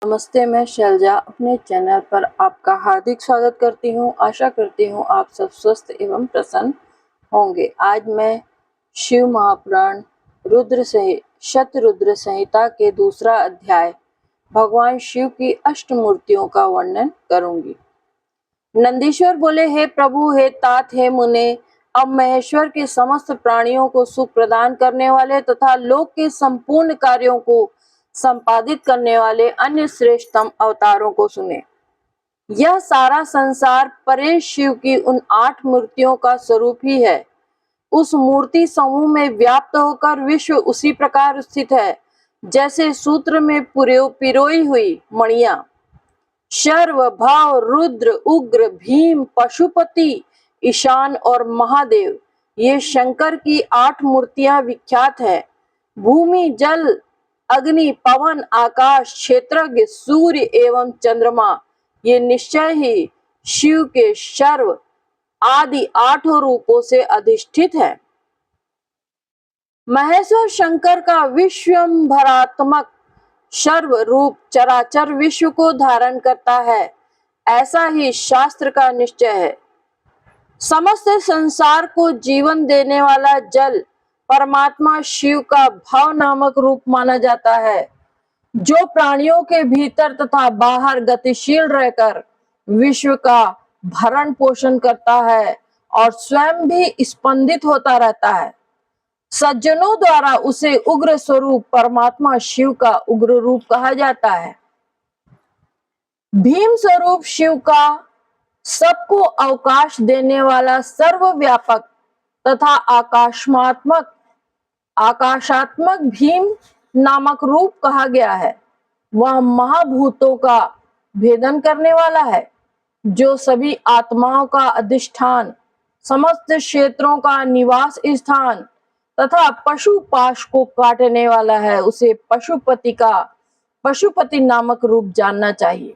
नमस्ते, मैं शैलजा अपने चैनल पर आपका हार्दिक स्वागत करती हूँ। आशा करती हूँ आप सब स्वस्थ एवं प्रसन्न होंगे। आज मैं शिव महापुराण शतरुद्र संहिता के दूसरा अध्याय भगवान शिव की अष्टमूर्तियों का वर्णन करूंगी। नंदीश्वर बोले, हे प्रभु, हे तात, हे मुने, अब महेश्वर के समस्त प्राणियों को सुख प्रदान करने वाले तथा लोक के संपूर्ण कार्यों को संपादित करने वाले अन्य श्रेष्ठतम अवतारों को सुने। यह सारा संसार परेश शिव की उन 8 मूर्तियों का स्वरूप ही है। उस मूर्ति समूह में व्याप्त होकर विश्व उसी प्रकार स्थित है जैसे सूत्र में पिरोई हुई मणियां। शर्व, भाव, रुद्र, उग्र, भीम, पशुपति, ईशान और महादेव, ये शंकर की 8 मूर्तियां विख्यात है। भूमि, जल, अग्नि, पवन, आकाश, क्षेत्रज्ञ, सूर्य एवं चंद्रमा, ये निश्चय ही शिव के शर्व आदि 8 रूपों से अधिष्ठित है। महेश्वर शंकर का विश्वंभरात्मक सर्व रूप चराचर विश्व को धारण करता है, ऐसा ही शास्त्र का निश्चय है। समस्त संसार को जीवन देने वाला जल परमात्मा शिव का भाव नामक रूप माना जाता है, जो प्राणियों के भीतर तथा बाहर गतिशील रहकर विश्व का भरण पोषण करता है और स्वयं भी स्पंदित होता रहता है। सज्जनों द्वारा उसे उग्र स्वरूप परमात्मा शिव का उग्र रूप कहा जाता है। भीम स्वरूप शिव का सबको अवकाश देने वाला सर्वव्यापक तथा आकाशात्मक भीम नामक रूप कहा गया है। वह महाभूतों का भेदन करने वाला है, जो सभी आत्माओं का अधिष्ठान, समस्त क्षेत्रों का निवास स्थान तथा पशु पाश को काटने वाला है। उसे पशुपति नामक रूप जानना चाहिए।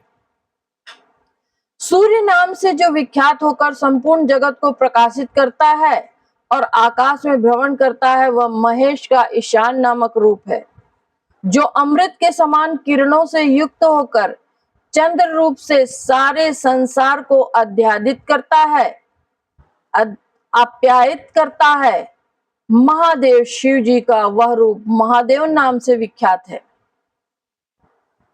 सूर्य नाम से जो विख्यात होकर संपूर्ण जगत को प्रकाशित करता है और आकाश में भ्रमण करता है, वह महेश का ईशान नामक रूप है, जो अमृत के समान किरणों से युक्त होकर चंद्र रूप से सारे संसार को आध्यादित करता है, आप्यायित करता है। महादेव शिव जी का वह रूप महादेव नाम से विख्यात है।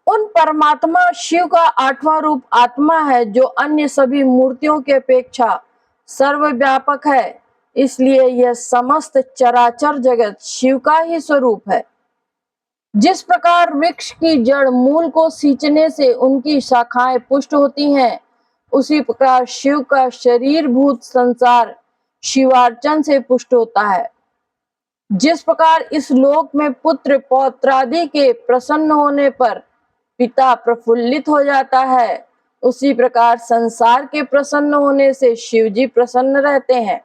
उन परमात्मा शिव का 8वां रूप आत्मा है, जो अन्य सभी मूर्तियों के अपेक्षा सर्वव्यापक है। इसलिए यह समस्त चराचर जगत शिव का ही स्वरूप है। जिस प्रकार वृक्ष की जड़ मूल को सींचने से उनकी शाखाएं पुष्ट होती हैं, उसी प्रकार शिव का शरीरभूत संसार शिवार्चन से पुष्ट होता है। जिस प्रकार इस लोक में पुत्र पौत्रादि के प्रसन्न होने पर पिता प्रफुल्लित हो जाता है, उसी प्रकार संसार के प्रसन्न होने से शिव जी प्रसन्न रहते हैं।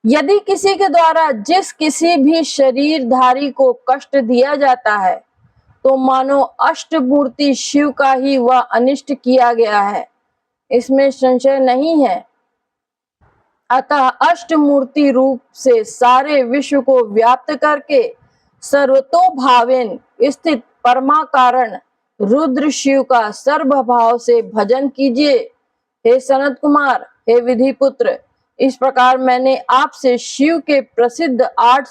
यदि किसी के द्वारा किसी भी शरीरधारी को कष्ट दिया जाता है, तो मानो अष्टमूर्ति शिव का ही वह अनिष्ट किया गया है, इसमें संशय नहीं है। अतः अष्टमूर्ति रूप से सारे विश्व को व्याप्त करके सर्वतोभावेन स्थित परमाकारण रुद्र शिव का सर्वभाव से भजन कीजिए। हे सनत कुमार, हे विधिपुत्र, इस प्रकार मैंने आपसे शिव के प्रसिद्ध 8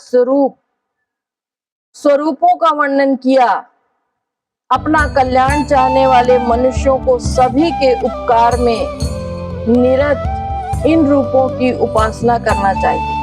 स्वरूपों का वर्णन किया। अपना कल्याण चाहने वाले मनुष्यों को सभी के उपकार में निरत इन रूपों की उपासना करना चाहिए।